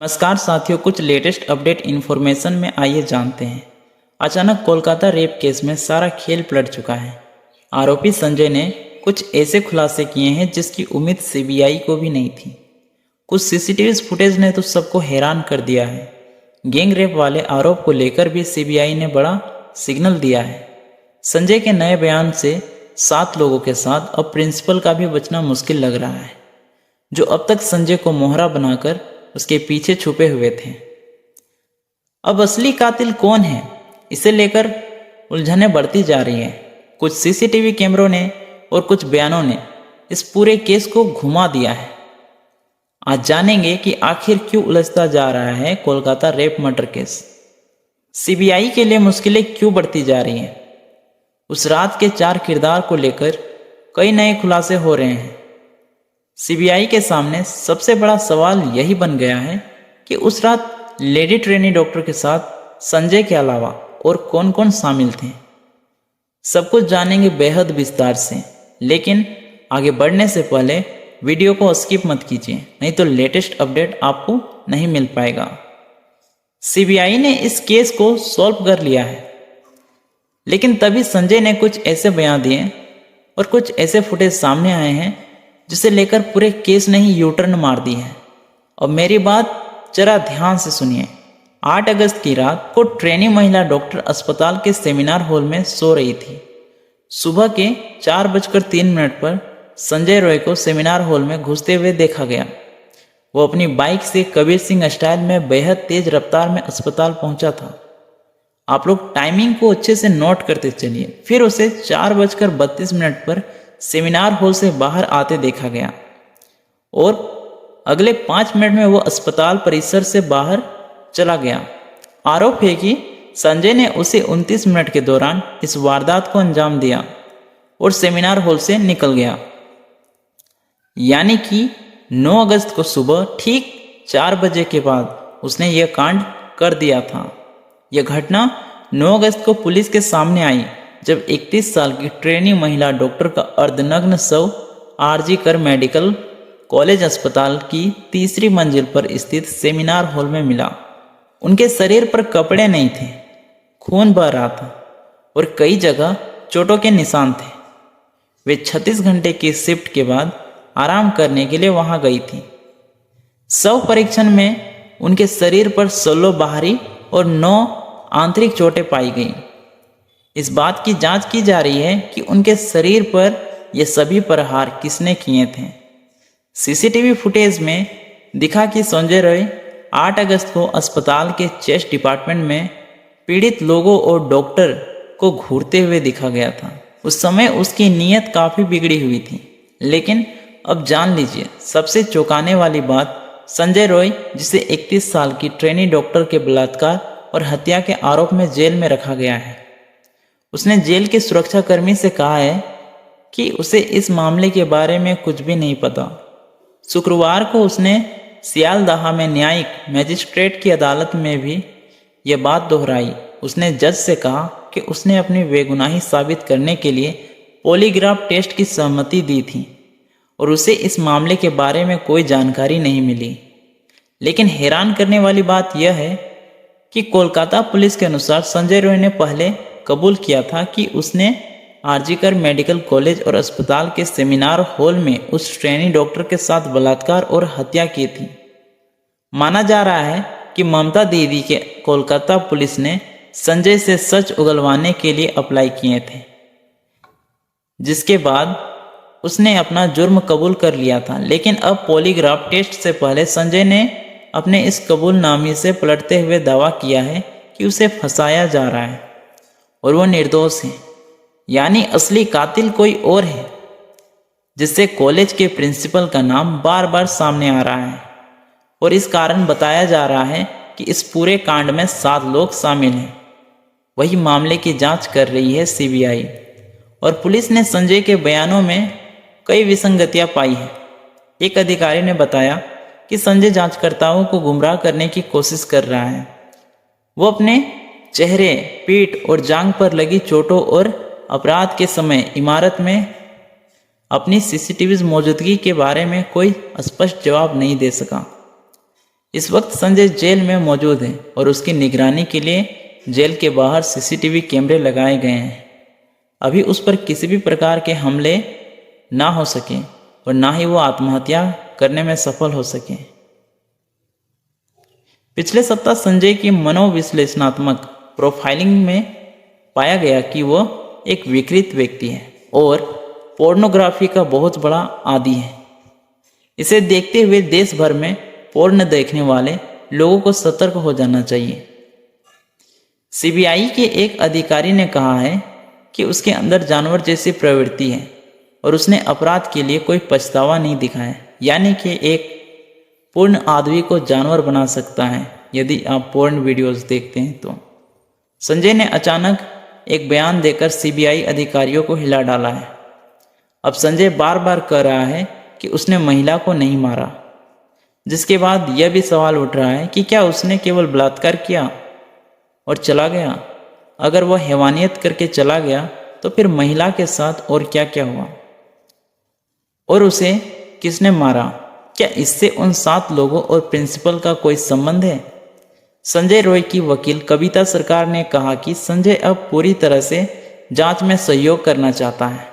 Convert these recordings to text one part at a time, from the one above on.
नमस्कार साथियों, कुछ लेटेस्ट अपडेट इन्फॉर्मेशन में आइए जानते हैं। अचानक कोलकाता रेप केस में सारा खेल पलट चुका है। आरोपी संजय ने कुछ ऐसे खुलासे किए हैं जिसकी उम्मीद सीबीआई को भी नहीं थी। कुछ सीसीटीवी फुटेज ने तो सबको हैरान कर दिया है। गैंग रेप वाले आरोप को लेकर भी सीबीआई ने बड़ा सिग्नल दिया है। संजय के नए बयान से 7 लोगों के साथ अब प्रिंसिपल का भी बचना मुश्किल लग रहा है, जो अब तक संजय को मोहरा बनाकर उसके पीछे छुपे हुए थे। अब असली कातिल कौन है, इसे लेकर उलझनें बढ़ती जा रही है। कुछ सीसीटीवी कैमरों ने और कुछ बयानों ने इस पूरे केस को घुमा दिया है। आज जानेंगे कि आखिर क्यों उलझता जा रहा है Kolkata rape murder case. CBI के लिए मुश्किलें क्यों बढ़ती जा रही हैं। उस रात के 4 किरदार को लेकर कई नए खुलासे हो रहे हैं। सीबीआई के सामने सबसे बड़ा सवाल यही बन गया है कि उस रात लेडी ट्रेनी डॉक्टर के साथ संजय के अलावा और कौन कौन शामिल थे। सब कुछ जानेंगे बेहद विस्तार से, लेकिन आगे बढ़ने से पहले वीडियो को स्किप मत कीजिए, नहीं तो लेटेस्ट अपडेट आपको नहीं मिल पाएगा। सीबीआई ने इस केस को सॉल्व कर लिया है, लेकिन तभी संजय ने कुछ ऐसे बयान दिए और कुछ ऐसे फुटेज सामने आए हैं जिसे लेकर पूरे केस ने ही यूटर्न मार दी है। अब मेरी बात जरा ध्यान से सुनिए। 8 अगस्त की रात को ट्रेनी महिला डॉक्टर अस्पताल के सेमिनार हॉल में सो रही थी। सुबह के 4:03 पर संजय रॉय को सेमिनार हॉल में घुसते हुए देखा गया। वो अपनी बाइक से कबीर सिंह स्टाइल में बेहद तेज रफ्तार में अस्पताल पहुंचा था। आप लोग टाइमिंग को अच्छे से नोट करते चलिए। फिर उसे 4:32 पर सेमिनार हॉल से बाहर आते देखा गया और अगले 5 मिनट में वो अस्पताल परिसर से बाहर चला गया। आरोप है कि संजय ने उसे 29 मिनट के दौरान इस वारदात को अंजाम दिया और सेमिनार हॉल से निकल गया। यानी कि 9 अगस्त को सुबह ठीक 4 बजे के बाद उसने यह कांड कर दिया था। यह घटना 9 अगस्त को पुलिस के सामने आई, जब 31 साल की ट्रेनी महिला डॉक्टर का अर्धनग्न शव आरजी कर मेडिकल कॉलेज अस्पताल की 3री मंजिल पर स्थित सेमिनार हॉल में मिला। उनके शरीर पर कपड़े नहीं थे, खून बह रहा था और कई जगह चोटों के निशान थे। वे 36 घंटे की शिफ्ट के बाद आराम करने के लिए वहां गई थी। शव परीक्षण में उनके शरीर पर 16 बाहरी और 9 आंतरिक चोटें पाई गईं। इस बात की जांच की जा रही है कि उनके शरीर पर ये सभी प्रहार किसने किए थे। सीसीटीवी फुटेज में दिखा कि संजय रॉय 8 अगस्त को अस्पताल के चेस्ट डिपार्टमेंट में पीड़ित लोगों और डॉक्टर को घूरते हुए दिखा गया था। उस समय उसकी नीयत काफ़ी बिगड़ी हुई थी। लेकिन अब जान लीजिए सबसे चौंकाने वाली बात, संजय रॉय जिसे 31 साल की ट्रेनी डॉक्टर के बलात्कार और हत्या के आरोप में जेल में रखा गया है, उसने जेल के सुरक्षाकर्मी से कहा है कि उसे इस मामले के बारे में कुछ भी नहीं पता। शुक्रवार को उसने सियालदाह में न्यायिक मैजिस्ट्रेट की अदालत में भी यह बात दोहराई। उसने जज से कहा कि उसने अपनी बेगुनाही साबित करने के लिए पॉलीग्राफ टेस्ट की सहमति दी थी और उसे इस मामले के बारे में कोई जानकारी नहीं मिली। लेकिन हैरान करने वाली बात यह है कि कोलकाता पुलिस के अनुसार संजय रॉय ने पहले कबूल किया था कि उसने आरजी कर मेडिकल कॉलेज और अस्पताल के सेमिनार हॉल में उस ट्रेनी डॉक्टर के साथ बलात्कार और हत्या की थी। माना जा रहा है कि ममता दीदी के कोलकाता पुलिस ने संजय से सच उगलवाने के लिए अप्लाई किए थे, जिसके बाद उसने अपना जुर्म कबूल कर लिया था। लेकिन अब पॉलीग्राफ टेस्ट से पहले संजय ने अपने इस कबूलनामे से पलटते हुए दावा किया है कि उसे फंसाया जा रहा है और वो निर्दोष है। यानी असली कातिल कोई और है, जिससे कॉलेज के प्रिंसिपल का नाम बार बार सामने आ रहा है। और इस कारण बताया जा रहा है कि इस पूरे कांड में 7 लोग शामिल हैं। वही मामले की जांच कर रही है सीबीआई। और पुलिस ने संजय के बयानों में कई विसंगतियां पाई हैं। एक अधिकारी ने बताया कि संजय जांचकर्ताओं को गुमराह करने की कोशिश कर रहा है। वो अपने चेहरे, पीठ और जांघ पर लगी चोटों और अपराध के समय इमारत में अपनी सीसीटीवी मौजूदगी के बारे में कोई स्पष्ट जवाब नहीं दे सका। इस वक्त संजय जेल में मौजूद है और उसकी निगरानी के लिए जेल के बाहर सीसीटीवी कैमरे लगाए गए हैं। अभी उस पर किसी भी प्रकार के हमले ना हो सके और ना ही वो आत्महत्या करने में सफल हो सके। पिछले सप्ताह संजय की मनोविश्लेषणात्मक प्रोफाइलिंग में पाया गया कि वो एक विकृत व्यक्ति है और पोर्नोग्राफी का बहुत बड़ा आदी है। इसे देखते हुए देश भर में पोर्न देखने वाले लोगों को सतर्क हो जाना चाहिए। सीबीआई के एक अधिकारी ने कहा है कि उसके अंदर जानवर जैसी प्रवृत्ति है और उसने अपराध के लिए कोई पछतावा नहीं दिखाया, यानी कि एक पूर्ण आदमी को जानवर बना सकता है यदि आप पोर्न वीडियोस देखते हैं तो। संजय ने अचानक एक बयान देकर सीबीआई अधिकारियों को हिला डाला है। अब संजय बार बार कह रहा है कि उसने महिला को नहीं मारा, जिसके बाद यह भी सवाल उठ रहा है कि क्या उसने केवल बलात्कार किया और चला गया। अगर वह हैवानियत करके चला गया तो फिर महिला के साथ और क्या क्या हुआ और उसे किसने मारा? क्या इससे उन 7 लोगों और प्रिंसिपल का कोई संबंध है? संजय रॉय की वकील कविता सरकार ने कहा कि संजय अब पूरी तरह से जांच में सहयोग करना चाहता है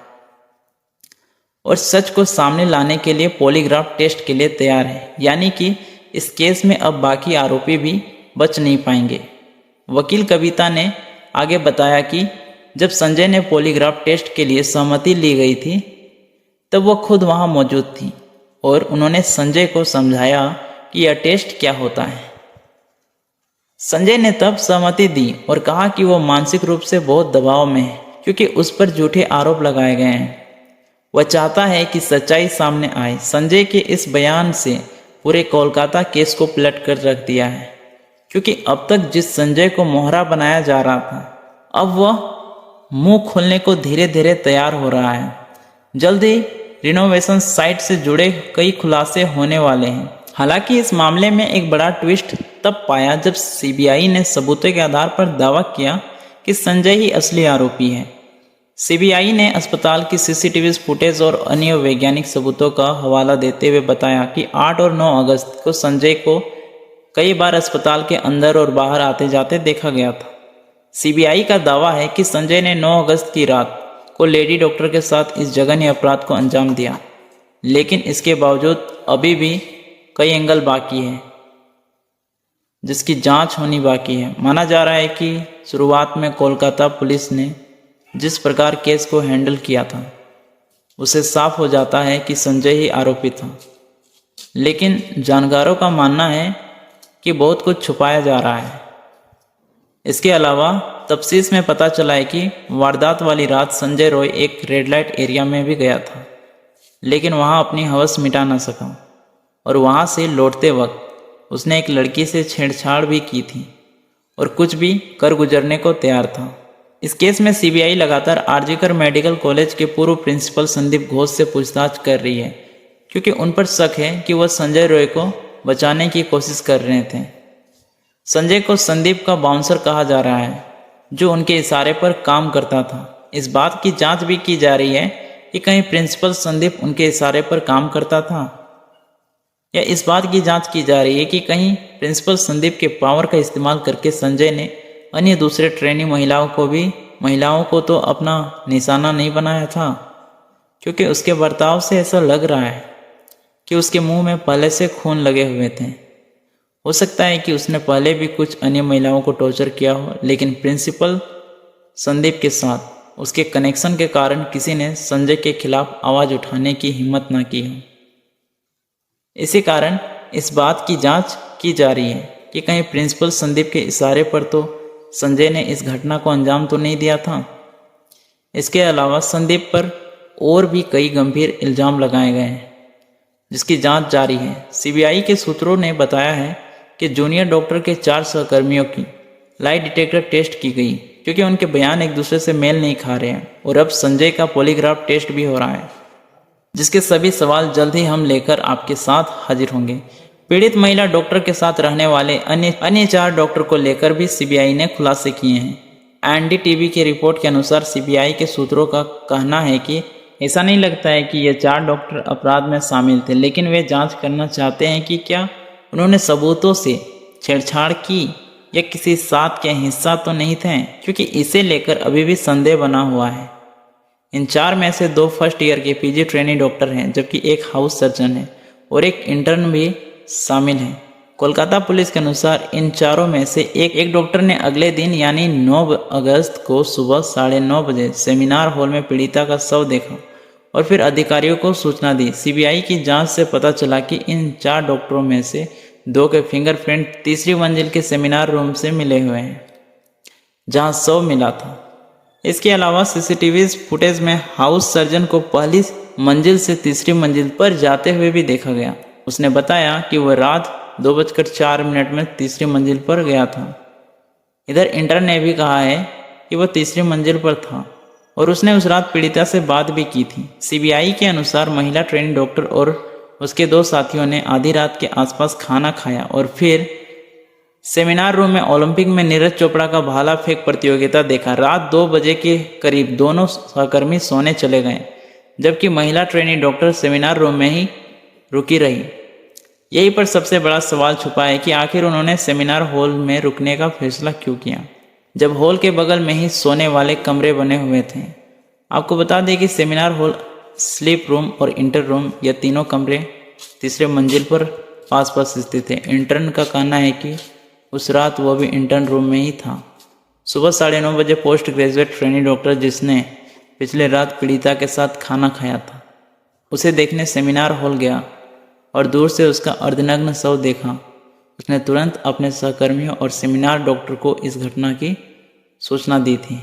और सच को सामने लाने के लिए पॉलीग्राफ टेस्ट के लिए तैयार है, यानी कि इस केस में अब बाकी आरोपी भी बच नहीं पाएंगे। वकील कविता ने आगे बताया कि जब संजय ने पॉलीग्राफ टेस्ट के लिए सहमति ली गई थी तब वो खुद वहां मौजूद थी और उन्होंने संजय को समझाया कि यह टेस्ट क्या होता है। संजय ने तब सहमति दी और कहा कि वो मानसिक रूप से बहुत दबाव में है क्योंकि उस पर झूठे आरोप लगाए गए हैं। वह चाहता है कि सच्चाई सामने आए। संजय के इस बयान से पूरे कोलकाता केस को पलट कर रख दिया है, क्योंकि अब तक जिस संजय को मोहरा बनाया जा रहा था अब वह मुंह खोलने को धीरे धीरे तैयार हो रहा है। जल्द ही रिनोवेशन साइट से जुड़े कई खुलासे होने वाले हैं। हालांकि इस मामले में एक बड़ा ट्विस्ट तब पाया जब सीबीआई ने सबूतों के आधार पर दावा किया कि संजय ही असली आरोपी है। सीबीआई ने अस्पताल की सीसीटीवी फुटेज और अन्य वैज्ञानिक सबूतों का हवाला देते हुए बताया कि 8 और 9 अगस्त को संजय को कई बार अस्पताल के अंदर और बाहर आते जाते देखा गया था। सीबीआई का दावा है कि संजय ने 9 अगस्त की रात को लेडी डॉक्टर के साथ इस जघन्य अपराध को अंजाम दिया, लेकिन इसके बावजूद अभी भी कई एंगल बाकी है जिसकी जांच होनी बाकी है। माना जा रहा है कि शुरुआत में कोलकाता पुलिस ने जिस प्रकार केस को हैंडल किया था उसे साफ हो जाता है कि संजय ही आरोपी था, लेकिन जानकारों का मानना है कि बहुत कुछ छुपाया जा रहा है। इसके अलावा तफ्तीश में पता चला है कि वारदात वाली रात संजय रॉय एक रेड लाइट एरिया में भी गया था, लेकिन वहां अपनी हवस मिटा ना सका और वहां से लौटते वक्त उसने एक लड़की से छेड़छाड़ भी की थी और कुछ भी कर गुजरने को तैयार था। इस केस में सीबीआई लगातार आरजीकर मेडिकल कॉलेज के पूर्व प्रिंसिपल संदीप घोष से पूछताछ कर रही है, क्योंकि उन पर शक है कि वह संजय रॉय को बचाने की कोशिश कर रहे थे। संजय को संदीप का बाउंसर कहा जा रहा है, जो उनके इशारे पर काम करता था। इस बात की जांच भी की जा रही है कि कहीं प्रिंसिपल संदीप उनके इशारे पर काम करता था, या इस बात की जांच की जा रही है कि कहीं प्रिंसिपल संदीप के पावर का इस्तेमाल करके संजय ने अन्य दूसरे ट्रेनी महिलाओं को तो अपना निशाना नहीं बनाया था, क्योंकि उसके बर्ताव से ऐसा लग रहा है कि उसके मुंह में पहले से खून लगे हुए थे। हो सकता है कि उसने पहले भी कुछ अन्य महिलाओं को टॉर्चर किया हो, लेकिन प्रिंसिपल संदीप के साथ उसके कनेक्शन के कारण किसी ने संजय के खिलाफ आवाज़ उठाने की हिम्मत ना की हो। इसी कारण इस बात की जांच की जा रही है कि कहीं प्रिंसिपल संदीप के इशारे पर तो संजय ने इस घटना को अंजाम तो नहीं दिया था। इसके अलावा संदीप पर और भी कई गंभीर इल्जाम लगाए गए हैं, जिसकी जांच जारी है। सीबीआई के सूत्रों ने बताया है कि जूनियर डॉक्टर के 4 सहकर्मियों की लाई डिटेक्टर टेस्ट की गई, क्योंकि उनके बयान एक दूसरे से मेल नहीं खा रहे हैं। और अब संजय का पॉलीग्राफ टेस्ट भी हो रहा है, जिसके सभी सवाल जल्द ही हम लेकर आपके साथ हाजिर होंगे। पीड़ित महिला डॉक्टर के साथ रहने वाले अन्य 4 डॉक्टर को लेकर भी सीबीआई ने खुलासे किए हैं। एनडीटीवी की रिपोर्ट के अनुसार सीबीआई के सूत्रों का कहना है कि ऐसा नहीं लगता है कि ये 4 डॉक्टर अपराध में शामिल थे, लेकिन वे जांच करना चाहते हैं कि क्या उन्होंने सबूतों से छेड़छाड़ की या किसी साथ के हिस्सा तो नहीं थे, क्योंकि इसे लेकर अभी भी संदेह बना हुआ है। इन 4 में से 2 फर्स्ट ईयर के पीजी ट्रेनी डॉक्टर हैं, जबकि एक हाउस सर्जन है और एक इंटर्न भी शामिल है। कोलकाता पुलिस के अनुसार इन चारों में से एक डॉक्टर ने अगले दिन यानी 9 अगस्त को सुबह 9:30 बजे सेमिनार हॉल में पीड़िता का शव देखा और फिर अधिकारियों को सूचना दी। सीबीआई की जांच से पता चला कि इन 4 डॉक्टरों में से 2 के फिंगरप्रिंट तीसरी मंजिल के सेमिनार रूम से मिले हुए हैं, जहां शव मिला था। इसके अलावा सीसीटीवी फुटेज में हाउस सर्जन को पहली मंजिल से तीसरी मंजिल पर जाते हुए भी देखा गया। उसने बताया कि वह रात 2:04 में तीसरी मंजिल पर गया था। इधर इंटर्न ने भी कहा है कि वह तीसरी मंजिल पर था और उसने उस रात पीड़िता से बात भी की थी। सीबीआई के अनुसार महिला ट्रेनी डॉक्टर और उसके 2 साथियों ने आधी रात के आसपास खाना खाया और फिर सेमिनार रूम में ओलंपिक में नीरज चोपड़ा का भाला फेंक प्रतियोगिता देखा। रात 2 बजे के करीब दोनों सहकर्मी सोने चले गए, जबकि महिला ट्रेनी डॉक्टर सेमिनार रूम में ही रुकी रही। यही पर सबसे बड़ा सवाल छुपा है कि आखिर उन्होंने सेमिनार हॉल में रुकने का फैसला क्यों किया, जब हॉल के बगल में ही सोने वाले कमरे बने हुए थे। आपको बता दें कि सेमिनार हॉल, स्लीप रूम और इंटर रूम, यह तीनों कमरे तीसरे मंजिल पर पास पास स्थित थे। इंटर्न का कहना है कि उस रात वह भी इंटर्न रूम में ही था। सुबह 9:30 बजे पोस्ट ग्रेजुएट ट्रेनी डॉक्टर जिसने पिछले रात पीड़िता के साथ खाना खाया था, उसे देखने सेमिनार हॉल गया और दूर से उसका अर्धनग्न शव देखा। उसने तुरंत अपने सहकर्मियों और सेमिनार डॉक्टर को इस घटना की सूचना दी थी।